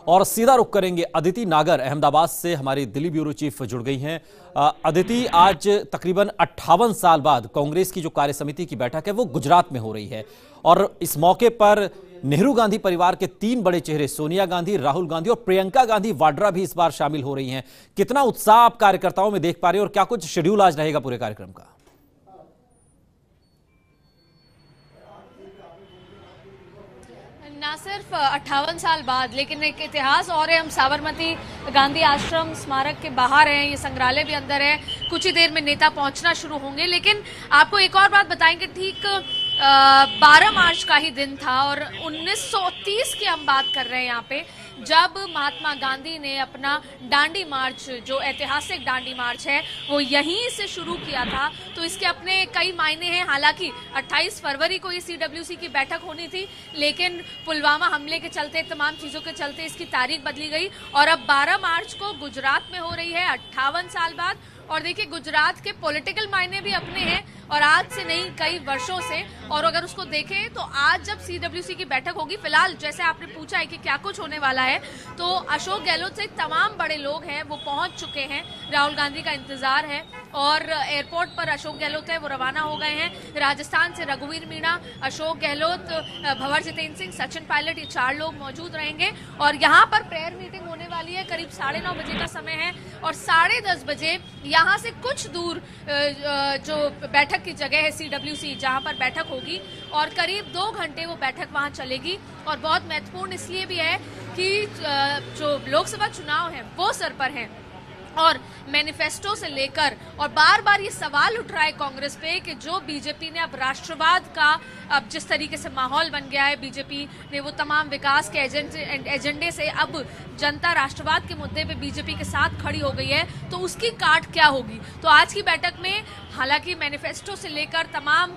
और सीधा रुख करेंगे अदिति नागर अहमदाबाद से, हमारी दिल्ली ब्यूरो चीफ जुड़ गई हैं। अदिति, आज तकरीबन 58 साल बाद कांग्रेस की जो कार्य समिति की बैठक है वो गुजरात में हो रही है और इस मौके पर नेहरू गांधी परिवार के 3 बड़े चेहरे सोनिया गांधी, राहुल गांधी और प्रियंका गांधी वाड्रा भी इस बार शामिल हो रही हैं। कितना उत्साह आप कार्यकर्ताओं में देख पा रहे हैं और क्या कुछ शेड्यूल आज रहेगा पूरे कार्यक्रम का? ना सिर्फ 58 साल बाद, लेकिन एक इतिहास और है। हम साबरमती गांधी आश्रम स्मारक के बाहर हैं, ये संग्रहालय भी अंदर है। कुछ ही देर में नेता पहुंचना शुरू होंगे, लेकिन आपको एक और बात बताएंगे। ठीक 12 मार्च का ही दिन था और 1930 की हम बात कर रहे हैं यहाँ पे, जब महात्मा गांधी ने अपना डांडी मार्च, जो ऐतिहासिक डांडी मार्च है, वो यहीं से शुरू किया था। तो इसके अपने कई मायने हैं। हालांकि 28 फरवरी को ये CWC की बैठक होनी थी, लेकिन पुलवामा हमले के चलते, तमाम चीज़ों के चलते इसकी तारीख बदली गई और अब 12 मार्च को गुजरात में हो रही है 58 साल बाद। और देखिए, गुजरात के पॉलिटिकल मायने भी अपने हैं और आज से नहीं, कई वर्षों से। और अगर उसको देखें तो आज जब CWC की बैठक होगी, फिलहाल जैसे आपने पूछा है कि क्या कुछ होने वाला है, तो अशोक गहलोत से तमाम बड़े लोग हैं वो पहुंच चुके हैं। राहुल गांधी का इंतजार है और एयरपोर्ट पर अशोक गहलोत है वो रवाना हो गए हैं। राजस्थान से रघुवीर मीणा, अशोक गहलोत, भंवर जितेंद्र सिंह, सचिन पायलट, ये 4 लोग मौजूद रहेंगे। और यहाँ पर प्रेयर मीटिंग होने वाली है, करीब 9:30 बजे का समय है और 10:30 बजे यहाँ से कुछ दूर जो बैठक की जगह है CWC, जहाँ पर बैठक होगी और करीब 2 घंटे वो बैठक वहाँ चलेगी। और बहुत महत्वपूर्ण इसलिए भी है कि जो लोकसभा चुनाव है वो सर पर है और मैनिफेस्टो से लेकर, और बार बार ये सवाल उठ रहा है कांग्रेस पे कि जो बीजेपी ने अब राष्ट्रवाद का, अब जिस तरीके से माहौल बन गया है, बीजेपी ने वो तमाम विकास के एजेंडे से अब जनता राष्ट्रवाद के मुद्दे पे बीजेपी के साथ खड़ी हो गई है, तो उसकी काट क्या होगी। तो आज की बैठक में हालांकि मैनिफेस्टो से लेकर तमाम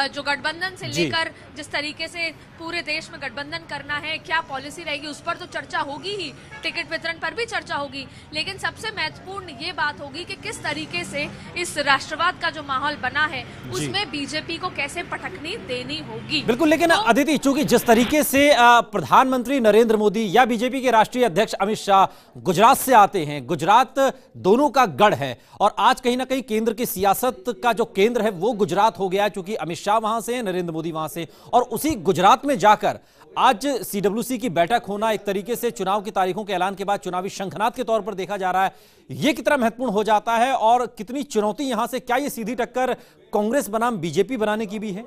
जो गठबंधन से लेकर जिस तरीके से पूरे देश में गठबंधन करना है, क्या पॉलिसी रहेगी, उस पर तो चर्चा होगी ही, टिकट वितरण पर भी चर्चा होगी, लेकिन सबसे महत्वपूर्ण ये बात होगी कि किस तरीके से इस राष्ट्रवाद का जो माहौल बना है उसमें बीजेपी को कैसे पटकनी देनी होगी। बिल्कुल, लेकिन अदिति, चूंकि जिस तरीके से प्रधानमंत्री नरेंद्र मोदी या बीजेपी के राष्ट्रीय अध्यक्ष अमित शाह गुजरात से आते हैं, गुजरात दोनों का गढ़ है और आज कहीं ना कहीं केंद्र की सियासत का जो केंद्र है वो गुजरात हो गया है, क्योंकि अमित शाह वहां से, नरेंद्र मोदी वहां से, और उसी गुजरात में जाकर आज CWC की बैठक होना एक तरीके से चुनाव की तारीखों के ऐलान के बाद चुनावी शंखनाद के तौर पर देखा जा रहा है। यह कितना महत्वपूर्ण हो जाता है और कितनी चुनौती यहां से, क्या यह सीधी टक्कर कांग्रेस बनाम बीजेपी बनाने की भी है?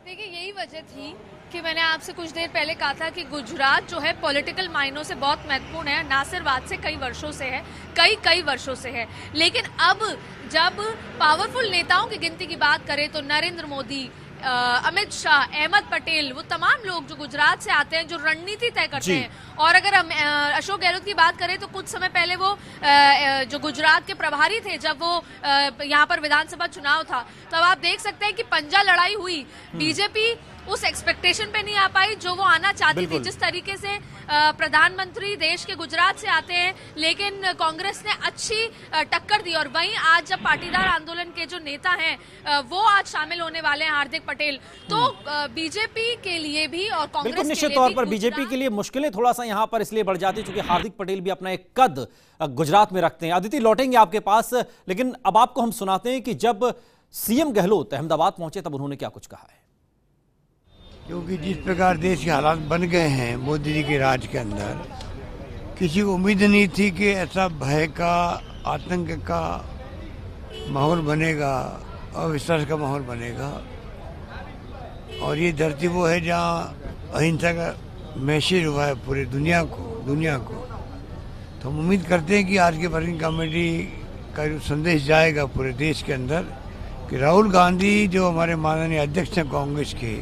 देखिए, यही वजह थी कि मैंने आपसे कुछ देर पहले कहा था कि गुजरात जो है पॉलिटिकल मायनों से बहुत महत्वपूर्ण है, ना सिर्फ आज से कई वर्षों से है, कई वर्षों से है। लेकिन अब जब पावरफुल नेताओं की गिनती की बात करें तो नरेंद्र मोदी, अमित शाह, अहमद पटेल, वो तमाम लोग जो गुजरात से आते हैं, जो रणनीति तय करते हैं। और अगर हम अशोक गहलोत की बात करें तो कुछ समय पहले वो जो गुजरात के प्रभारी थे, जब वो यहाँ पर विधानसभा चुनाव था, तब आप देख सकते हैं कि पंजा लड़ाई हुई। बीजेपी उस एक्सपेक्टेशन पे नहीं आ पाई जो वो आना चाहती थी। जिस तरीके से प्रधानमंत्री देश के गुजरात से आते हैं, लेकिन कांग्रेस ने अच्छी टक्कर दी। और वहीं आज जब पाटीदार आंदोलन के जो नेता हैं वो आज शामिल होने वाले हैं, हार्दिक पटेल, तो बीजेपी के लिए भी और कांग्रेस के लिए निश्चित तौर पर बीजेपी के लिए मुश्किलें थोड़ा सा यहां पर इसलिए बढ़ जाती है क्योंकि हार्दिक पटेल भी अपना एक कद गुजरात में रखते हैं। अदिति, लौटेंगे आपके पास, लेकिन अब आपको हम सुनाते हैं कि जब CM गहलोत अहमदाबाद पहुंचे तब उन्होंने क्या कुछ कहा है। क्योंकि जिस प्रकार देश के हालात बन गए हैं मोदी जी के राज के अंदर, किसी को उम्मीद नहीं थी कि ऐसा भय का, आतंक का माहौल बनेगा, अविश्वास का माहौल बनेगा। और ये धरती वो है जहाँ अहिंसा का मैसेज हुआ है पूरी दुनिया को। तो हम उम्मीद करते हैं कि आज के वर्किंग कमेटी का जो संदेश जाएगा पूरे देश के अंदर कि राहुल गांधी जो हमारे माननीय अध्यक्ष हैं कांग्रेस के,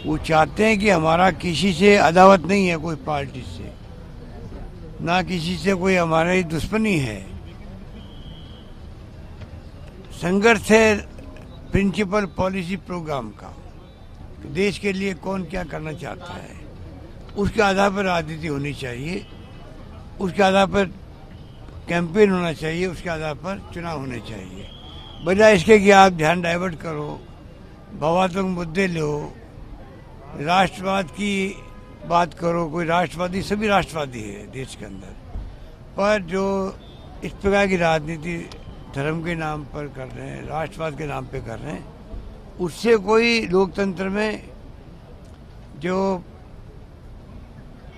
वो चाहते हैं कि हमारा किसी से अदावत नहीं है, कोई पार्टी से, ना किसी से कोई हमारी दुश्मनी है। संघर्ष है प्रिंसिपल पॉलिसी प्रोग्राम का, देश के लिए कौन क्या करना चाहता है, उसके आधार पर राजनीति होनी चाहिए, उसके आधार पर कैंपेन होना चाहिए, उसके आधार पर चुनाव होने चाहिए। बजाय इसके कि आप ध्यान डाइवर्ट करो भावात्मक मुद्दे लो, राष्ट्रवाद की बात करो, कोई राष्ट्रवादी, सभी राष्ट्रवादी है देश के अंदर, पर जो इस प्रकार की राजनीति धर्म के नाम पर कर रहे हैं, राष्ट्रवाद के नाम पे कर रहे हैं, उससे कोई लोकतंत्र में जो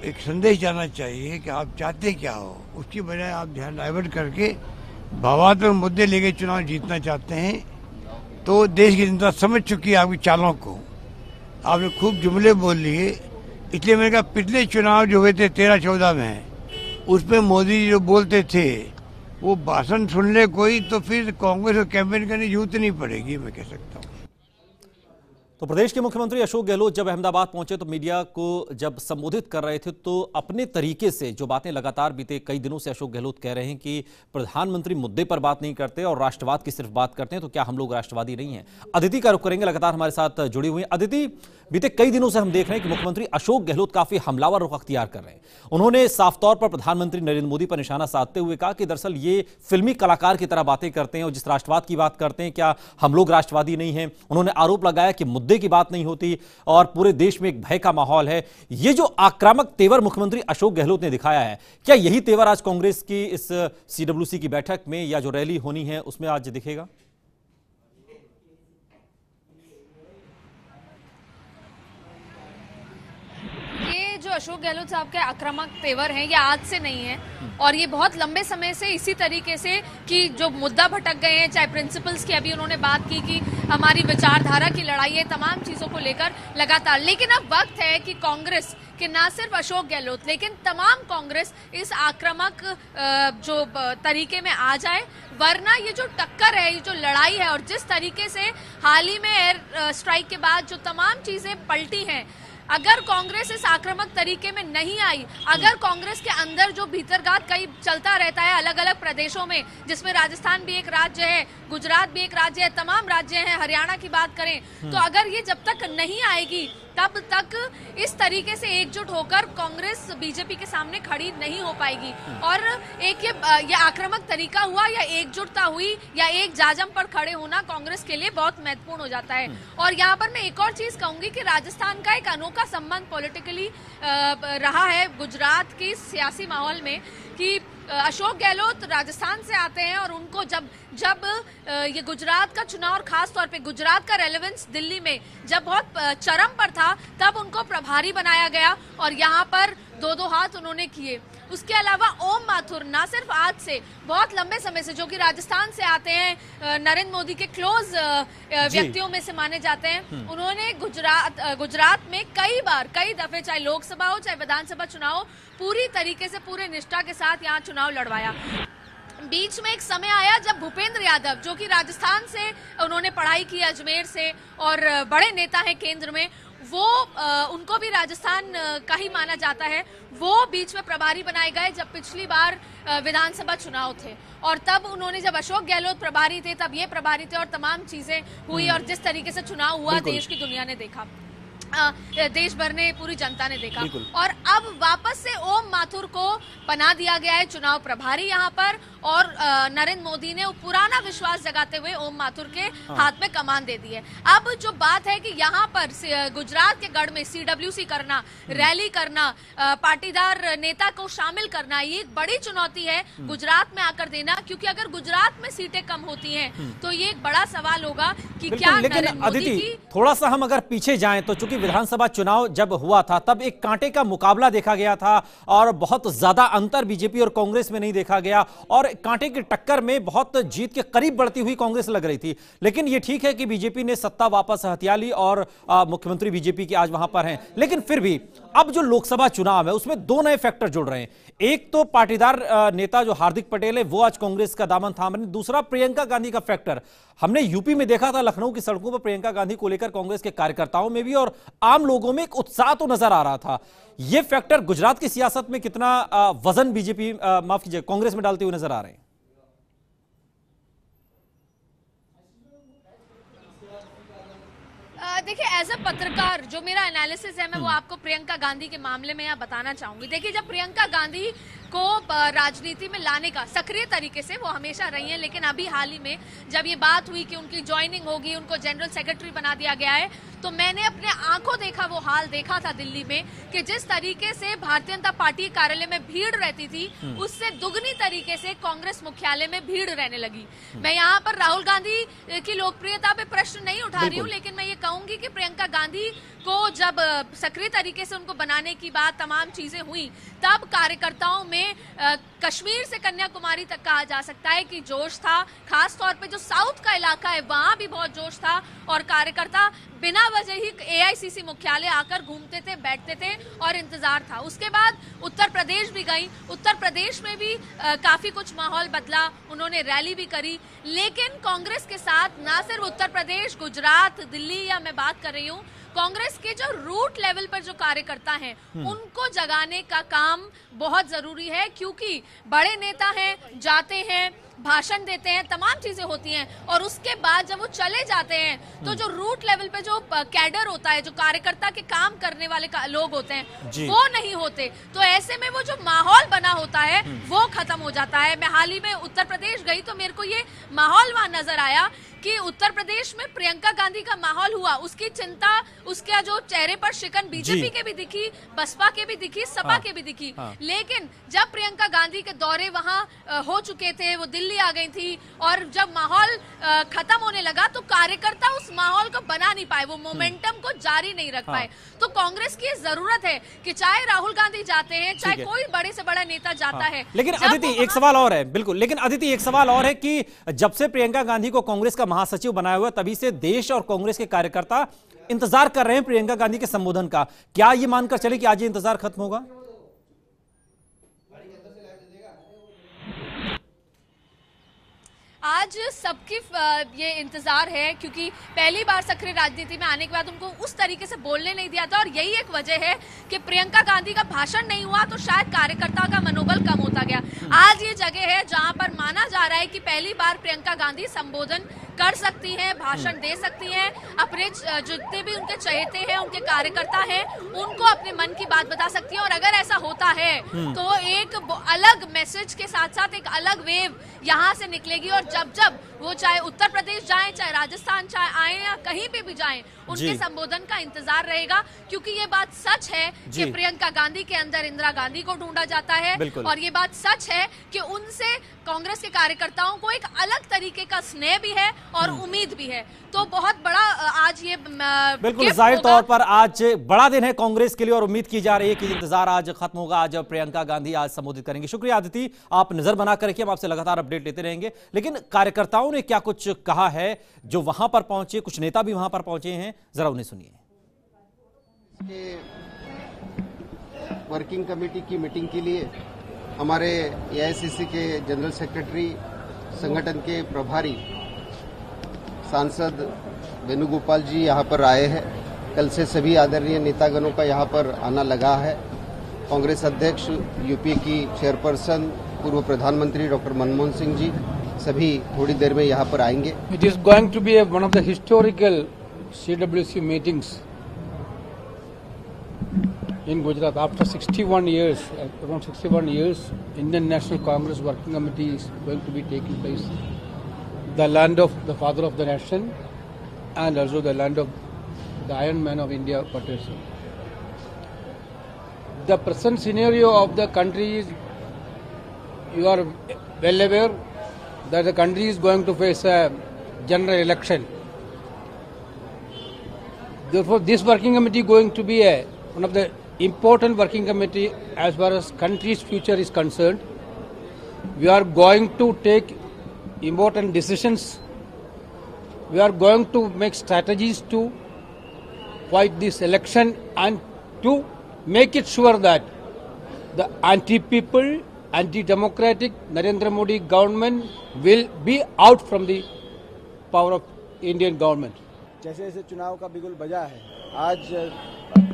एक संदेश जाना चाहिए कि आप चाहते क्या हो, उसकी बजाय आप ध्यान डाइवर्ट करके भावात्मक मुद्दे लेके चुनाव जीतना चाहते हैं, तो देश की जनता समझ चुकी है आपकी चालों को। आपने खूब जुमले बोल लिए, इसलिए मैंने कहा पिछले चुनाव जो हुए थे 13-14 में, उसमें मोदी जी जो बोलते थे वो भाषण सुन ले कोई तो फिर कांग्रेस को कैंपेन करने की जरूरत नहीं पड़ेगी, मैं कह सकता हूँ। तो प्रदेश के मुख्यमंत्री अशोक गहलोत जब अहमदाबाद पहुंचे तो मीडिया को जब संबोधित कर रहे थे तो अपने तरीके से जो बातें लगातार बीते कई दिनों से अशोक गहलोत कह रहे हैं कि प्रधानमंत्री मुद्दे पर बात नहीं करते और राष्ट्रवाद की सिर्फ बात करते हैं, तो क्या हम लोग राष्ट्रवादी नहीं हैं? अदिति का रुख करेंगे, लगातार हमारे साथ जुड़ी हुई हैं। अदिति, बीते कई दिनों से हम देख रहे हैं कि मुख्यमंत्री अशोक गहलोत काफी हमलावर रुख अख्तियार कर रहे हैं। उन्होंने साफ तौर पर प्रधानमंत्री नरेंद्र मोदी पर निशाना साधते हुए कहा कि दरअसल ये फिल्मी कलाकार की तरह बातें करते हैं और जिस राष्ट्रवाद की बात करते हैं, क्या हम लोग राष्ट्रवादी नहीं हैं? उन्होंने आरोप लगाया कि मुद्दे की बात नहीं होती और पूरे देश में एक भय का माहौल है। ये जो आक्रामक तेवर मुख्यमंत्री अशोक गहलोत ने दिखाया है, क्या यही तेवर आज कांग्रेस की इस सीडब्ल्यूसी की बैठक में या जो रैली होनी है उसमें आज दिखेगा? जो अशोक गहलोत साहब के आक्रामक तेवर हैं ये आज से नहीं है और ये बहुत लंबे समय से इसी तरीके से कि जो मुद्दा भटक गए हैं, चाहे प्रिंसिपल्स की अभी उन्होंने बात की कि हमारी विचारधारा की लड़ाई है, तमाम चीजों को लेकर लगातार। लेकिन अब वक्त है कि कांग्रेस कि ना सिर्फ अशोक गहलोत लेकिन तमाम कांग्रेस इस आक्रामक जो तरीके में आ जाए, वरना ये जो टक्कर है, ये जो लड़ाई है और जिस तरीके से हाल ही में एयर स्ट्राइक के बाद जो तमाम चीजें पलटी हैं, अगर कांग्रेस इस आक्रामक तरीके में नहीं आई, अगर कांग्रेस के अंदर जो भीतरघात कहीं चलता रहता है अलग अलग प्रदेशों में, जिसमें राजस्थान भी एक राज्य है, गुजरात भी एक राज्य है, तमाम राज्य हैं, हरियाणा की बात करें, तो अगर ये जब तक नहीं आएगी तब तक इस तरीके से एकजुट होकर कांग्रेस बीजेपी के सामने खड़ी नहीं हो पाएगी। और एक ये आक्रामक तरीका हुआ या एकजुटता हुई या एक जाजम पर खड़े होना कांग्रेस के लिए बहुत महत्वपूर्ण हो जाता है। और यहाँ पर मैं एक और चीज कहूंगी कि राजस्थान का एक अनोखा संबंध पॉलिटिकली रहा है गुजरात की सियासी माहौल में कि अशोक गहलोत राजस्थान से आते हैं और उनको जब ये गुजरात का चुनाव और खास तौर पे गुजरात का रेलेवेंस दिल्ली में जब बहुत चरम पर था, तब उनको प्रभारी बनाया गया और यहाँ पर दो हाथ उन्होंने किए। उसके अलावा ओम माथुर ना सिर्फ आज से, बहुत लंबे समय से, जो कि राजस्थान से आते हैं, नरेंद्र मोदी के क्लोज व्यक्तियों में से माने जाते हैं, उन्होंने गुजरात में कई दफे, चाहे लोकसभा हो चाहे विधानसभा चुनाव हो, पूरी तरीके से पूरे निष्ठा के साथ यहाँ चुनाव लड़वाया। बीच में एक समय आया जब भूपेंद्र यादव, जो कि राजस्थान से उन्होंने पढ़ाई की, अजमेर से, और बड़े नेता हैं केंद्र में, वो उनको भी राजस्थान का ही माना जाता है, वो बीच में प्रभारी बनाए गए जब पिछली बार विधानसभा चुनाव थे। और तब उन्होंने, जब अशोक गहलोत प्रभारी थे तब ये प्रभारी थे और तमाम चीजें हुई और जिस तरीके से चुनाव हुआ देश की दुनिया ने देखा, देश भर ने, पूरी जनता ने देखा। और अब वापस से ओम माथुर को बना दिया गया है चुनाव प्रभारी यहाँ पर, और नरेंद्र मोदी ने पुराना विश्वास जगाते हुए ओम माथुर के हाथ में कमान दे दी है। अब जो बात है कि यहाँ पर गुजरात के गढ़ में सीडब्ल्यूसी करना, रैली करना, पाटीदार नेता को शामिल करना, ये एक बड़ी चुनौती है गुजरात में आकर देना, क्योंकि अगर गुजरात में सीटें कम होती हैं तो ये एक बड़ा सवाल होगा कि क्या नरेंद्र मोदी की। थोड़ा सा हम अगर पीछे जाएं तो चूंकि विधानसभा चुनाव जब हुआ था तब एक कांटे का मुकाबला देखा गया था और बहुत ज्यादा अंतर बीजेपी और कांग्रेस में नहीं देखा गया और कांटे की टक्कर में बहुत जीत के करीब बढ़ती हुई कांग्रेस लग रही थी। लेकिन यह ठीक है कि बीजेपी ने सत्ता वापस हथिया ली और मुख्यमंत्री बीजेपी के आज वहां पर हैं। लेकिन फिर भी अब जो लोकसभा चुनाव है उसमें दो नए फैक्टर जुड़ रहे हैं। एक तो पाटीदार नेता जो हार्दिक पटेल है वो आज कांग्रेस का दामन थाम रहे हैं, दूसरा प्रियंका गांधी का फैक्टर। हमने यूपी में देखा था, लखनऊ की सड़कों पर प्रियंका गांधी को लेकर कांग्रेस के कार्यकर्ताओं में भी और आम लोगों में एक उत्साह तो नजर आ रहा था। यह फैक्टर गुजरात की सियासत में कितना वजन बीजेपी, माफ कीजिए, कांग्रेस में डालते हुए नजर आ रहे हैं? देखिए, एज अ पत्रकार जो मेरा एनालिसिस है मैं वो आपको प्रियंका गांधी के मामले में यहाँ बताना चाहूंगी। देखिए, जब प्रियंका गांधी को राजनीति में लाने का सक्रिय तरीके से वो हमेशा रही हैं, लेकिन अभी हाल ही में जब ये बात हुई कि उनकी ज्वाइनिंग होगी, उनको जनरल सेक्रेटरी बना दिया गया है, तो मैंने अपने आंखों देखा वो हाल देखा था दिल्ली में कि जिस तरीके से भारतीय जनता पार्टी कार्यालय में भीड़ रहती थी उससे दुगनी तरीके से कांग्रेस मुख्यालय में भीड़ रहने लगी। मैं यहाँ पर राहुल गांधी की लोकप्रियता पे प्रश्न नहीं उठा रही हूँ, लेकिन मैं ये कहूंगी कि प्रियंका गांधी को जब सक्रिय तरीके से उनको बनाने की बात तमाम चीजें हुई, तब कार्यकर्ताओं में कश्मीर से कन्याकुमारी तक कहा जा सकता है कि जोश था। खास तौर पे जो साउथ का इलाका है वहां भी बहुत जोश था और कार्यकर्ता बिना वजह ही एआईसीसी मुख्यालय आकर घूमते थे, बैठते थे और इंतजार था। उसके बाद उत्तर प्रदेश भी गई, उत्तर प्रदेश में भी काफी कुछ माहौल बदला, उन्होंने रैली भी करी, लेकिन कांग्रेस के साथ ना सिर्फ उत्तर प्रदेश, गुजरात, दिल्ली या मैं बात कर रही हूँ, कांग्रेस के जो रूट लेवल पर जो कार्यकर्ता हैं उनको जगाने का काम बहुत जरूरी है, क्योंकि बड़े नेता हैं, जाते हैं, भाषण देते हैं, तमाम चीजें होती हैं और उसके बाद जब वो चले जाते हैं तो जो रूट लेवल पे जो कैडर होता है, जो कार्यकर्ता के काम करने वाले लोग होते हैं वो नहीं होते, तो ऐसे में वो जो माहौल बना होता है वो खत्म हो जाता है। मैं हाल ही में उत्तर प्रदेश गई तो मेरे को ये माहौल वहां नजर आया कि उत्तर प्रदेश में प्रियंका गांधी का माहौल हुआ, उसकी चिंता, उसके जो चेहरे पर शिकन बीजेपी के भी दिखी, बसपा के भी दिखी, सपा के भी दिखी, लेकिन जब प्रियंका गांधी के दौरे वहां हो चुके थे, वो दिल्ली आ गई थी और जब माहौल खत्म होने लगा तो कार्यकर्ता उस माहौल को बना नहीं पाए, वो मोमेंटम को जारी नहीं रख पाए। तो कांग्रेस की जरूरत है कि चाहे राहुल गांधी जाते हैं, चाहे कोई बड़े से बड़ा नेता जाता है। लेकिन अदिति एक सवाल और है, बिल्कुल, लेकिन अदिति एक सवाल और है कि जब से प्रियंका गांधी को कांग्रेस का महासचिव बनाया हुआ तभी से देश और कांग्रेस के कार्यकर्ता इंतजार कर रहे हैं प्रियंका गांधी के संबोधन का। क्या ये मानकर चले कि आज ये इंतजार खत्म होगा? आज सबकी ये इंतजार है, क्योंकि पहली बार सक्रिय राजनीति में आने के बाद उनको उस तरीके से बोलने नहीं दिया था और यही एक वजह है कि प्रियंका गांधी का भाषण नहीं हुआ तो शायद कार्यकर्ता का मनोबल कम होता गया। आज ये जगह है जहां पर माना जा रहा है कि पहली बार प्रियंका गांधी संबोधन कर सकती हैं, भाषण दे सकती हैं, अपने जितने भी उनके चहेते हैं, उनके कार्यकर्ता हैं, उनको अपने मन की बात बता सकती हैं। और अगर ऐसा होता है तो एक अलग मैसेज के साथ साथ एक अलग वेव यहाँ से निकलेगी और जब जब वो चाहे उत्तर प्रदेश जाएं, चाहे राजस्थान चाहे आए या कहीं पे भी जाएं, उनके संबोधन का इंतजार रहेगा, क्योंकि ये बात सच है कि प्रियंका गांधी के अंदर इंदिरा गांधी को ढूंढा जाता है और ये बात सच है कि उनसे कांग्रेस के कार्यकर्ताओं को एक अलग तरीके का स्नेह भी है और उम्मीद भी है। तो बहुत बड़ा आज ये बिल्कुल जाहिर तौर पर आज बड़ा दिन है कांग्रेस के लिए और उम्मीद की जा रही है कि इंतजार आज खत्म होगा, आज प्रियंका गांधी आज संबोधित करेंगे। शुक्रिया अदिति, आप नजर बनाकर रखिए, हम आपसे लगातार अपडेट लेते रहेंगे। लेकिन कार्यकर्ताओं ने क्या कुछ कहा है जो वहां पर पहुंचे, कुछ नेता भी वहां पर पहुंचे हैं, जरा उन्हें सुनिए। वर्किंग कमेटी की मीटिंग के लिए हमारे एआईसीसी के जनरल सेक्रेटरी, संगठन के प्रभारी सांसद वेणुगोपाल जी यहाँ पर आए हैं। कल से सभी आदरणीय नेतागणों का यहाँ पर आना लगा है। कांग्रेस अध्यक्ष, यूपीए की चेयरपर्सन, पूर्व प्रधानमंत्री डॉक्टर मनमोहन सिंह जी सभी थोड़ी देर में यहाँ पर आएंगे। It is going to be one of the historical CWC meetings in Gujarat. After 61 years, around 61 years, Indian National Congress Working Committee is going to be taking place. The land of the father of the nation and also the land of the Iron Man of India, Patel Singh. The present scenario of the country is, you are well aware that the country is going to face a general election. Therefore, this working committee is going to be one of the important working committee as far as country's future is concerned. We are going to take important decisions. We are going to make strategies to fight this election and to make it sure that the anti-people, anti-democratic Narendra Modi government will be out from the power of Indian government. जैसे जैसे चुनाव का बिगुल बजा है, आज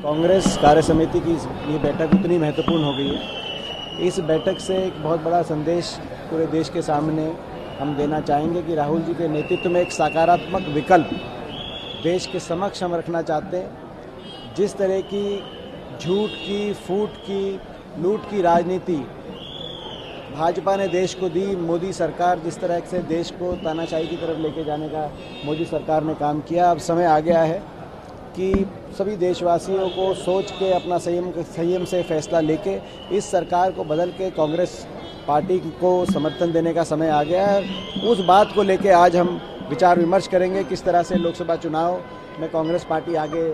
कांग्रेस कार्य समिति की ये बैठक उतनी महत्वपूर्ण हो गई है। इस बैठक से एक बहुत बड़ा संदेश पूरे देश के सामने हम देना चाहेंगे कि राहुल जी के नेतृत्व में एक सकारात्मक विकल्प देश के समक्ष हम रखना चाहते हैं। जिस तरह की झूठ की, फूट की, लूट की राजनीति भाजपा ने देश को दी, मोदी सरकार जिस तरह से देश को तानाशाही की तरफ लेके जाने का मोदी सरकार ने काम किया, अब समय आ गया है कि सभी देशवासियों को सोच के अपना संयम से फैसला लेके इस सरकार को बदल के कांग्रेस पार्टी को समर्थन देने का समय आ गया है। उस बात को लेके आज हम विचार विमर्श करेंगे किस तरह से लोकसभा चुनाव में कांग्रेस पार्टी आगे